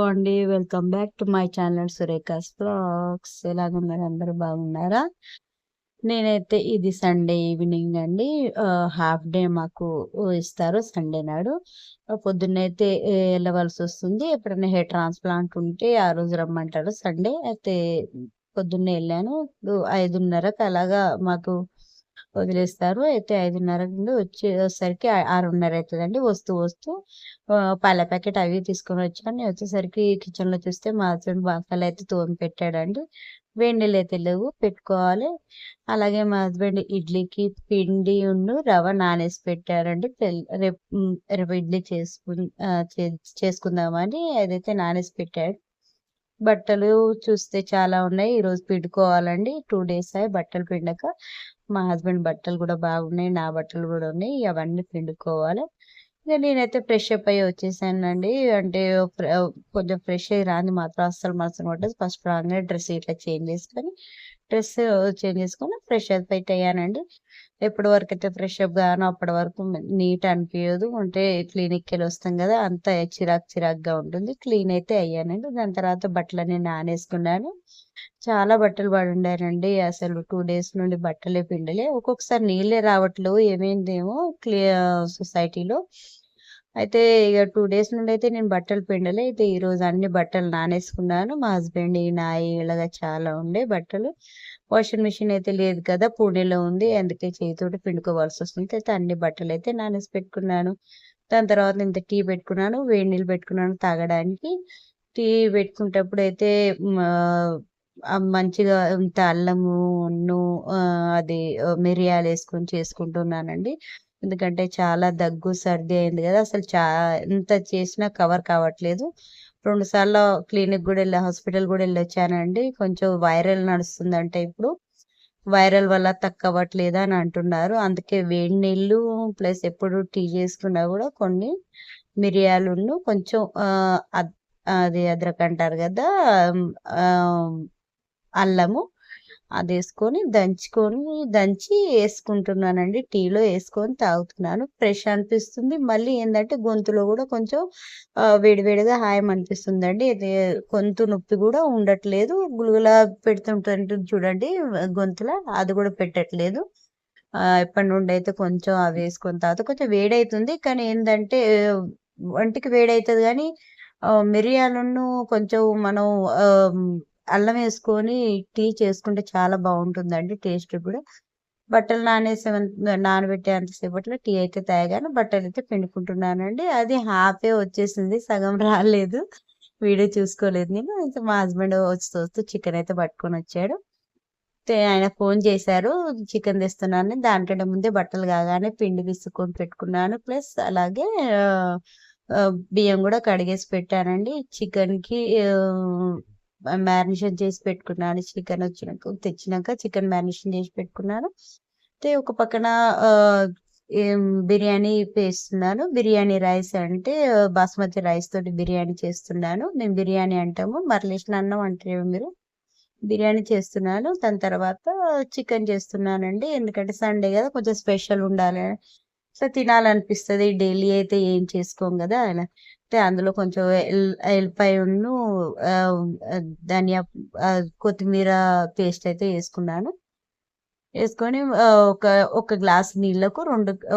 అండి. Welcome back to my channel Surekha's vlogs. ఎలాగున్నారు? అందరూ బాగున్నారా? నేనైతే ఇది సండే ఈవినింగ్ అండి. హాఫ్ డే మాకు ఇస్తారు సండే నాడు. పొద్దున్నైతే వెళ్ళవలసొస్తుంది. ఎప్పుడైనా హెయిర్ ట్రాన్స్‌ప్లాంట్ ఉంటే ఆ రోజు రమ్మంటారు సండే. అయితే పొద్దున్నే ఎళ్ళాను. ఇప్పుడు 5:30కి అలాగా మాకు వదిలేస్తారు. అయితే 5:30 నుండి వచ్చేసరికి 6:30 అయితదండి. వస్తూ పాల ప్యాకెట్ అవి తీసుకొనొచ్చాను. నేను వచ్చేసరికి కిచెన్‌లో చూస్తే మా హస్బెండ్ బాసనలైతే తోమి పెట్టాడండి. వేడి నీళ్ళైతే లేవు, పెట్టుకోవాలి. అలాగే మా హస్బెండ్ ఇడ్లీకి రవ నానేసి పెట్టారండి. రేపు ఇడ్లీ చేసుకుందామని అదైతే నానేసి పెట్టాడు. బట్టలు చూస్తే చాలా ఉన్నాయి. ఈరోజు పిండుకోవాలండి. 2 డేస్ అయ్యి బట్టలు పిండక. మా హస్బెండ్ బట్టలు గూడా బాగున్నాయి. నా బట్టలు గూడా ఉన్నాయి. అవన్నీ పిండుకోవాలి. ఇక నేనైతే ఫ్రెష్ అప్ అయ్యి వచ్చేసానండి. అంటే కొంచెం ఫ్రెష్ అయ్యి రాంది మాత్రం అస్సలు మనసున పట్టదు. ఫస్ట్ రాంగానే డ్రెస్ ఇట్లా డ్రెస్ చేంజ్ చేసుకొని ఫ్రెష్ అప్ అయితే అయ్యానండి. ఎప్పటి వరకైతే ఫ్రెష్ అప్ గానో అప్పటి వరకు నీట్ అనిపియదు. అంటే క్లినిక్‌కెళ్ళొస్తాం గదా! అంతా చిరాకుగా ఉంటుంది. క్లీన్ అయితే అయ్యానండి. దాని తర్వాత బట్టలన్నీ నానేసుకున్నాను. చాలా బట్టలు పడుండానండి. అసలు 2 డేస్ నుండి బట్టలే పిండలే. ఒక్కొక్కసారి నీళ్ళే రావట్లేవు. ఏమైందేమో సొసైటీలో. అయితే ఇగ 2 డేస్ నుండయితే నేను బట్టలు పిండలే. అయితే ఈరోజు అన్ని బట్టలు నానేసుకున్నాను. మా హస్బెండ్‌యి, నాయి ఇలాగ చాలా ఉండే బట్టలు. వాషింగ్ మిషన్ అయితే లేదు కదా! పూణేలో ఉంది. అందుకే చేయితోటి పిండుకోవాల్సొస్తుంది. అయితే అన్ని బట్టలైతే నానేసి పెట్టుకున్నాను. దాని తర్వాత ఇంత టీ పెట్టుకున్నాను. వేడి నీళ్ళు పెట్టుకున్నాను తాగడానికి. టీ పెట్టుకునేటప్పుడైతే మంచిగా ఇంత అల్లమును అది మిరియాలేసుకొని చేసుకుంటున్నానండి. ఎందుకంటే చాలా దగ్గు, సర్ది అయింది గదా! అసలు ఎంత చేసినా కవర్ కావట్లేదు. 2 సార్లు హాస్పిటల్ గూడా ఎళ్ళొచ్చానండి. కొంచెం వైరల్ నడుస్తుందంట ఇప్పుడు. వైరల్ వల్ల తగ్గవట్లేదు అని అంటున్నారు. అందుకే వేడి నీళ్ళు ప్లస్ ఎప్పుడు టీ చేసుకున్నా గూడా కొన్ని మిరియాలును కొంచెం అది అద్రక్ అంటారు గదా! ఆహ్, అల్లము దంచి యేసుకుంటున్నానండి. టీలో యేసుకొని తాగుతున్నాను. ఫ్రెష్ అనిపిస్తుంది. మళ్ళీ ఏందంటే గొంతులో గూడా కొంచెం వేడివేడిగా హాయమనిపిస్తుందండి. ఇది గొంతు నొప్పి గూడా ఉండట్లేదు. గుళగులా పెడుతుంటుంది చూడండి గొంతుల అది గూడా పెట్టట్లేదు. ఇప్పటి నుండయితే కొంచెం అవేసుకొని తాగుతా. కొంచెం వేడైతుంది. కానీ ఏందంటే ఒంటికి వేడైతది గానీ మిరియాలును కొంచెం మనం ఆహ్, అల్లం వేసుకొని టీ చేసుకుంటే చాలా బావుంటుందండి టేస్ట్ గూడా. బట్టలు నానబెట్టేంత సేపట్లో టీ అయితే తాగాను. బట్టలైతే పిండుకుంటున్నానండి. అది హాఫే వచ్చేసింది. సగం రాలేదు. వీడియో చూసుకోలేదు నేను. అయితే మా హస్బెండ్ వస్తూ చికెనయితే పట్టుకొనొచ్చాడు. ఆయన ఫోను చేశారు. చికెన్ తెస్తున్నానని. దానికంటే ముందే బట్టలు కాగానే పిండి పిసుక్కొని పెట్టుకున్నాను. ప్లస్ అలాగే ఆహ్, ఆహ్, బియ్యం గూడా కడిగేసి పెట్టానండి. చికెన్‌కి మ్యారినేషన్ చేసి పెట్టుకున్నాను. తెచ్చినాక చికెన్ మ్యారినేషన్ చేసి పెట్టుకున్నాను. అయితే ఒక పక్కన ఆహ్, బిర్యానీ చేస్తున్నాను. బిర్యానీ రైస్ అంటే బాస్మతి రైస్ తోటి బిర్యానీ చేస్తున్నాను. మేము బిర్యానీ అంటాము. మరలేసిన అన్నం అంటారేమో మీరు. బిర్యానీ చేస్తున్నాను. దాని తర్వాత చికెన్ చేస్తున్నానండి. ఎందుకంటే సండే గదా! కొంచెం స్పెషల్ ఉండాలి. సో, తినాలనిపిస్తది. డైలీ అయితే ఏం చేసుకోం గదా! అలా. అయితే అందులో కొంచెం ఎల్లిపాయను ఆహ్, ఆహ్, ధనియా కొత్తిమీర పేస్ట్ అయితే యేసుకున్నాను. యేసుకొని ఒక గ్లాస్ నీళ్ళకు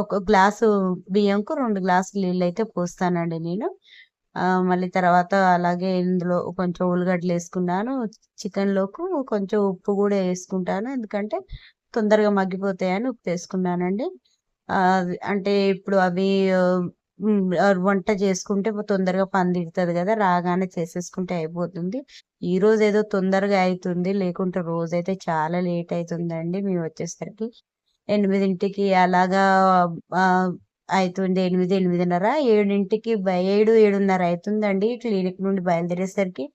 ఒక గ్లాసు బియ్యంకు 2 గ్లాసులు నీళ్ళైతే పోస్తానండి నేను. మళ్ళీ తర్వాత అలాగే ఇందులో కొంచెం ఉల్లిగడ్డలేసుకున్నాను. చికెన్‌లోకు కొంచెం ఉప్పు గూడా యేసుకుంటాను. ఎందుకంటే తొందరగా మగ్గిపోతాయని ఉప్పేసుకున్నానండి. అంటే ఇప్పుడు అవి వంట చేసుకుంటే తొందరగా పని తీరుతది గదా! రాగానే చేసేసుకుంటే అయిపోతుంది. ఈరోజేదో తొందరగా అయితుంది. లేకుంటే రోజైతే చాలా లేట్ అయితుందండి మేమొచ్చేసరికి. 8కి అలాగా ఆహ్, అయితుంది. 8, 8:30, 7 7:30 అయితుందండి క్లినిక్ నుండి బయలుదేరేసరికి.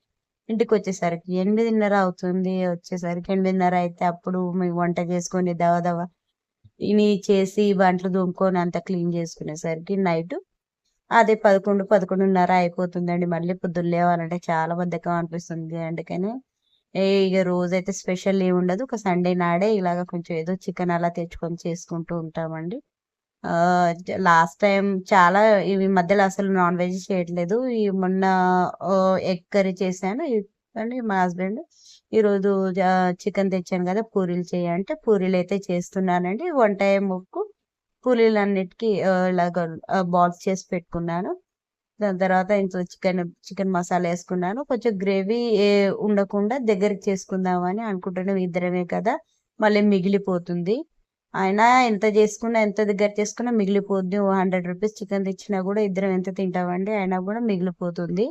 ఇంటికొచ్చేసరికి 8:30 అవుతుంది. వచ్చేసరికి 8:30 అయితే అప్పుడు మేము వంట చేసుకొని దబదబా ఇవి చేసి బంట్లు తోముకొని అంతా క్లీన్ చేసుకునేసరికి నైటు అదే 11, 11:30 అయిపోతుందండి. మళ్ళీ పొద్దున్న లేవాలంటే చాలా బద్ధకం అనిపిస్తుంది. అందుకని ఇగ రోజైతే స్పెషల్ ఏముండదు. ఒక సండే నాడే ఇలాగ కొంచెం ఏదో చికెన్ అలా తెచ్చుకొని చేసుకుంటూ ఉంటామండి. లాస్ట్ టైం చాలా ఈ మధ్యలో అసలు నాన్ వెజ్ చేయట్లేదు. ఈ మొన్న ఎగ్ కర్రీ చేశాను. కానీ మా హస్బెండ్ ఈరోజు చికెన్ తెచ్చాను కదా! పూరీలు చెయ్యి అంటే పూరీలైతే చేస్తున్నానండి. వన్ టైముకు పూరీలన్నిటికి ఇలాగ బాల్స్ చేసి పెట్టుకున్నాను. దాని తర్వాత ఇంట్లో చికెన్ మసాలా యేసుకున్నాను. కొంచెం గ్రేవీ ఉండకుండా దగ్గరికి చేసుకుందామని అనుకుంటున్నాం. ఇద్దరమే కదా! మళ్ళీ మిగిలిపోతుంది. అయినా ఎంత చేసుకున్నా, ఎంత దగ్గర చేసుకున్నా మిగిలిపోద్ది. ఓ ₹100 చికెన్ తెచ్చినా గూడా ఇద్దరం ఎంత తింటామండి. అయినా గూడా మిగిలిపోతుంది.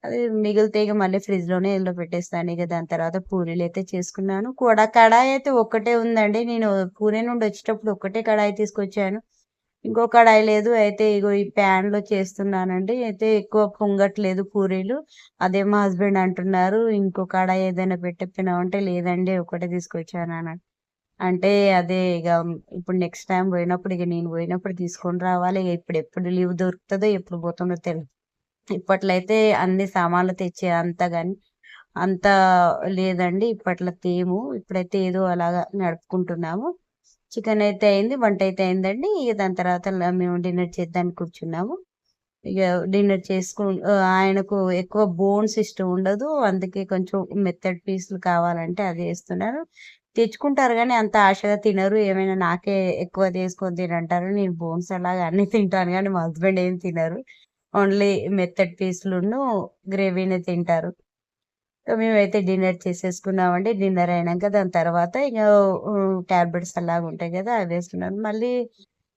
అది మిగిలితే ఇగ మళ్ళీ ఫ్రిడ్జ్‌లోనే ఇందులో పెట్టేస్తాను. ఇగ దాని తర్వాత పూరీలైతే చేసుకున్నాను. కడాయయితే ఒక్కటే ఉందండి. నేను పూణే నుండి వచ్చేటప్పుడు ఒక్కటే కడాయి తీసుకొచ్చాను. ఇంకో కడాయి లేదు. అయితే ఇగో ఈ ప్యాన్‌లో చేస్తున్నానండి. అయితే ఎక్కువ పొంగట్లేదు పూరీలు. అదే మా హస్బెండ్ అంటున్నారు, "ఇంకో కడాయి ఏదైనా పెట్టకపోయినావా?" అంటే, "లేదండి ఒకటే తీసుకొచ్చాను" అంటే అదే ఇగ ఇప్పుడు నెక్స్ట్ టైమ్ పోయినప్పుడు ఇగ నేను పోయినప్పుడు తీసుకొని రావాలి. ఇగ ఎప్పుడు లీవ్ దొరుకుతదో, ఎప్పుడు పోతానో తెలీదు. ఇప్పట్లో అయితే అన్ని సామాన్లు తెచ్చే అంత లేదండి. ఇప్పట్లో తేము. ఇప్పుడైతే ఏదో అలాగా నడుపుకుంటున్నాము. చికెనయితే అయింది. వంటయితే అయిందండి. ఇగ దాని తర్వాత మేము డిన్నర్ చేద్దానికి కూర్చున్నాము. ఇగ డిన్నర్ ఆయనకు ఎక్కువ బోన్స్ ఇష్టం ఉండదు. అందుకే కొంచెం మెత్తటి పీసులు కావాలంటే అది ఏస్తున్నాను. తెచ్చుకుంటారు గానీ అంత ఆశగా తినరు. ఏమైనా నాకే ఎక్కువ తీసుకొని తినంటారు. నేను బోన్స్ అలాగా అన్నీ తింటాను గానీ మా హస్బెండ్ ఏం తినరు. ఓన్లీ మెత్తటి పీసులును గ్రేవీనే తింటారు. మేమైతే డిన్నర్ చేసేసుకున్నామండి. డిన్నర్ అయినంక దాని తర్వాత ఇగ టాబ్లెట్స్ అలాగుంటాయి గదా! అవేసుకున్నాను. మళ్ళీ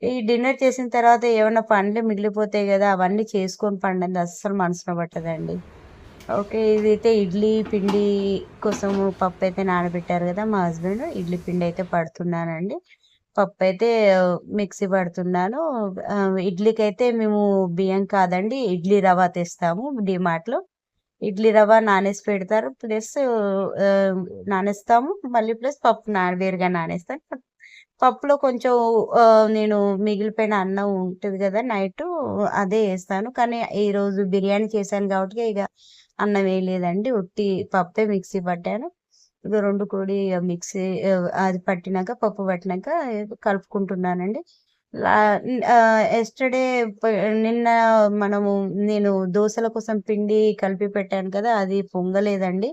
ఈ డిన్నర్ చేసిన తర్వాత ఏమన్నా పనులు మిగిలిపోతాయి గదా! అవన్నీ చేసుకొని పండంది అస్సలు మనసున పట్టదండి. ఓకే. ఇదైతే ఇడ్లీ పిండి కోసము పప్పయితే నానబెట్టారు గదా! మా హస్బెండ్. ఇడ్లీ పిండయితే పడుతున్నానండి. పప్పయితే మిక్సీ పడుతున్నాను. ఇడ్లీకైతే మేము బియ్యం కాదండి, ఇడ్లీ రవ తెస్తాము డీమార్ట్‌లో. ఇడ్లీ రవ్వ నానేసి పెడతారు. ప్లస్ నానేస్తాము. మళ్ళీ ప్లస్ పప్పు వేరుగా నానేస్తాను. పప్పులో కొంచెం నేను మిగిలిపోయిన అన్నం ఉంటది గదా! నైటు అదే ఏస్తాను. కానీ ఈరోజు బిర్యానీ చేశాను గాబట్టి ఇగ అన్నం వేయలేదండి. ఉట్టి పప్పే మిక్సీ పట్టాను. ఇగ 2 కూడా ఇగ మిక్సీ అది పట్టినాక పప్పు పట్టినాక కలుపుకుంటున్నానండి. లా యెస్టర్‌డే పొ నిన్న మనము నేను దోసల కోసం పిండి కలిపి పెట్టాను కదా! అది పొంగలేదండి.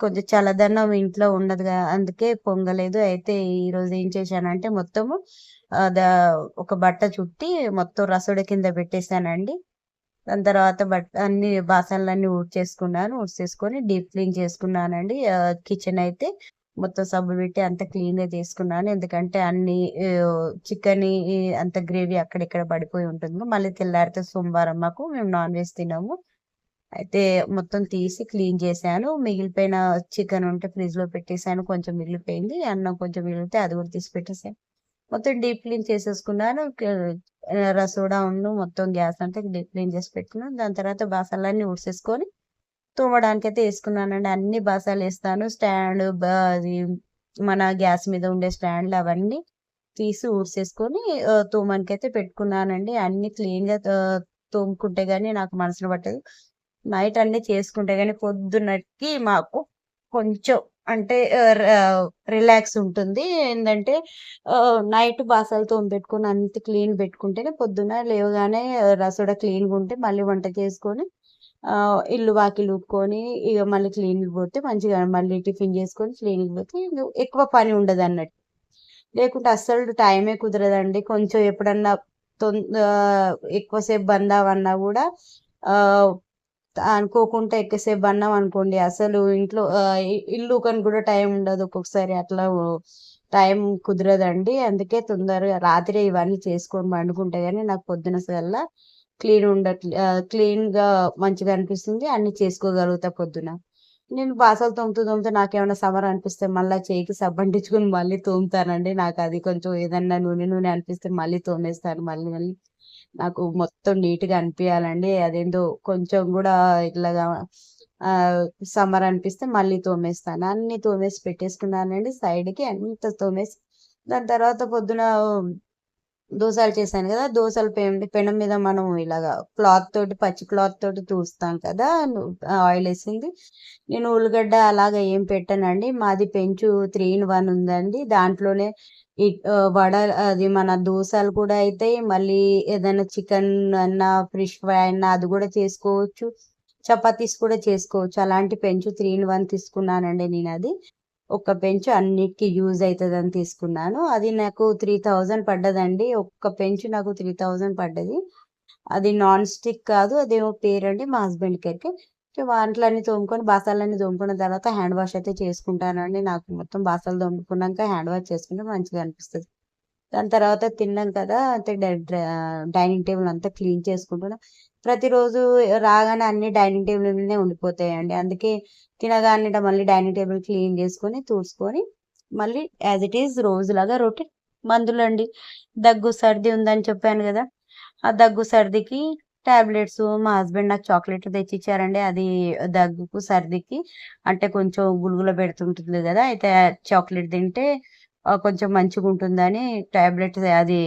కొంచెం చల్లదనం ఇంట్లో ఉండదుగా అందుకే పొంగలేదు. అయితే ఈరోజు ఏం చేశానంటే మొత్తము ఆహ్, దా ఒక బట్ట చుట్టి మొత్తం రసోడ కింద పెట్టేసానండి. దాని తర్వాత అన్ని బాసనలన్నీ ఊడ్చేసుకున్నాను. ఊడ్చేసుకొని డీప్ క్లీన్ చేసుకున్నానండి. కిచెన్ అయితే మొత్తం సబ్బు పెట్టి అంతా క్లీన్‌గా చేసుకున్నాను. ఎందుకంటే అన్ని చికెని అంత గ్రేవీ అక్కడిక్కడ పడిపోయి ఉంటుంది. మళ్ళీ తెల్లారితే సోమవారం మేము నాన్ వెజ్ తినము. అయితే మొత్తం తీసి క్లీన్ చేశాను. మిగిలిపోయిన చికెన్ ఉంటే ఫ్రిడ్జ్‌లో పెట్టేసాను. కొంచెం మిగిలిపోయింది. అన్నం కొంచెం మిగిలితే అది కూడా తీసి పెట్టేసాను. మొత్తం డీప్ క్లీన్ చేసేసుకున్నాను. మొత్తం గ్యాస్ అంతా డీప్ క్లీన్ చేసి పెట్టుకున్నాను. దాని తర్వాత బాసనలన్నీ ఊడ్చేసుకొని తోమడానికైతే ఏసుకున్నానండి. అన్ని బాసనలేస్తాను. అది మన గ్యాస్ మీద ఉండే స్టాండ్‌లు అవన్నీ తీసి ఊడ్చేసుకొని తోమడానికైతే పెట్టుకున్నానండి. అన్నీ క్లీన్‌గా తోముకుంటే గాని నాకు మనసున పట్టదు. నైట్ అన్నీ చేసుకుంటే గాని పొద్దున్నకి మాకు కొంచెం అంటే రిలాక్స్ ఉంటుంది. ఏందంటే నైట్ బాసనలు తోమిపెట్టుకొని అంత క్లీన్ పెట్టుకుంటేనే పొద్దున్న లేవగానే రసోడా క్లీన్‌గుంటే మళ్ళీ వంట చేసుకొని ఇల్లు వాకిలి ఊపుకొని ఇగ మళ్ళీ క్లీనింగ్‌కి పోతే మంచిగా మళ్ళీ టిఫిన్ చేసుకొని క్లీనింగ్‌కి పోతే ఎక్కువ పని ఉండదన్నట్టు. లేకుంటే అస్సలు టైమే కుదరదండి. కొంచెం ఎప్పుడన్నా ఎక్కువ సేపు బందామన్నా గూడా ఆహ్, అనుకోకుండా ఎక్కువసేపు బన్నామనుకోండి అసలు ఇంట్లో ఇల్లు ఊకనికి గూడా టైం ఉండదు. ఒక్కొక్కసారి అట్లా టైం కుదరదండి. అందుకే తొందరగా రాత్రే ఇవన్నీ చేసుకొని పండుకుంటే గాని నాకు పొద్దున క్లీన్‌గా మంచిగా అనిపిస్తుంది. అన్నీ చేసుకోగలుగుతా పొద్దున. నేను బాసనలు తోముతూ నాకేమన్నా అనిపిస్తే మళ్ళా చెయ్యికి సబ్బంటించుకొని మళ్ళీ తోముతానండి. నాకది కొంచెం ఏదన్నా నూనె నూనె అనిపిస్తే మళ్ళీ తోమేస్తాను. మళ్ళీ మళ్ళీ నాకు మొత్తం నీట్‌గా అనిపియాలండి. అదేందో కొంచెం గూడా ఇట్లాగా ఆహ్, అనిపిస్తే మళ్ళీ తోమేస్తాను. అన్నీ తోమేసి పెట్టేసుకున్నానండి సైడ్‌కి అంతా తోమేసి దాని తర్వాత పొద్దున దోసలు చేశాను కదా! దోసల పెనం మీద మనం ఇలాగా పచ్చి క్లాత్ తోటి తుడుస్తాం కదా! ఆయిలేసింది. నేను ఉల్లిగడ్డ అలాగా ఏం పెట్టనండి. మాది పెంచు 3 ఇన్ 1 ఉందండి. దాంట్లోనే వడ అది మన దోసలు కూడా అయితాయి. మళ్ళీ ఏదైనా చికెన్ అన్నా, ఫిష్ ఫ్రై అన్నా అది కూడా చేసుకోవచ్చు. చపాతీస్ కూడా చేసుకోవచ్చు. అలాంటి పెంచు 3 ఇన్ 1 తీసుకున్నానండి నేనది. ఒక్క పెంచు అన్నిటికి యూజ్ అయితదని తీసుకున్నాను. అది నాకు 3000 పడ్డదండి. ఒక్క పెంచు నాకు 3000 పడ్డది. అది నాన్ స్టిక్ కాదు. అదేమో పేరండి మా హస్బెండ్‌కైతే. సో, అంట్లన్నీ తోముకొని, బాసనలన్నీ తోముకున్న తర్వాత హ్యాండ్ వాష్ అయితే చేసుకుంటానండి. నాకు మొత్తం బాసనలు తోముకున్నాక హ్యాండ్ వాష్ చేసుకుంటే మంచిగా అనిపిస్తది. దాని తర్వాత తిన్నాం కదా! అయితే డైనింగ్ టేబుల్ అంతా క్లీన్ చేసుకుంటున్నా. ప్రతిరోజు రాగానే అన్నీ డైనింగ్ టేబుల్ మీదనే ఉండిపోతాయండి. అందుకే తినగానే మళ్ళీ డైనింగ్ టేబుల్ క్లీన్ చేసుకొని, తుడుచుకొని మళ్ళీ యాజ్ ఇట్ ఈజ్ రోజులాగా రొటీన్. మందులండి. దగ్గు, సర్ది ఉందని చెప్పాను గదా! ఆ దగ్గు, సర్దికి టాబ్లెట్స్ మా హస్బెండ్ నాకు చాక్లెట్ తెచ్చిచ్చారండి. అది దగ్గుకు, సర్దికి అంటే కొంచెం గుళుగుల పెడుతుంటుంది గదా! అయితే చాక్లెట్ తింటే కొంచెం మంచిగుంటుందని టాబ్లెట్స్ అది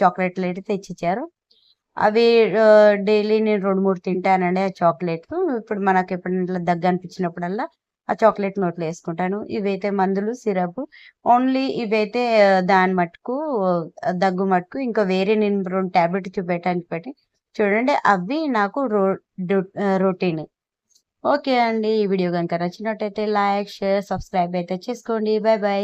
చాక్లెట్‌లయితే తెచ్చిచ్చారు. అవి డైలీ నేను 2, 3 తింటానండి ఆ చాక్లెట్లు. ఇప్పుడు మనకెప్పుడైనా ఇట్లా దగ్గనిపించినప్పుడల్లా ఆ చాక్లెట్ నోట్లో యేసుకుంటాను. ఇవైతే మందులు, సిరపు. ఓన్లీ ఇవైతే దాని మటుకు దగ్గు మటుకు ఇంకా వేరే నేను 2 టాబ్లెట్ చూపెట్టాను పెట్టి చూడండి అవి నాకు రొటీన్. ఓకే అండి. ఈ వీడియో గనుక నచ్చినట్టయితే లైక్, షేర్, సబ్స్క్రైబ్ అయితే చేసుకోండి. By by.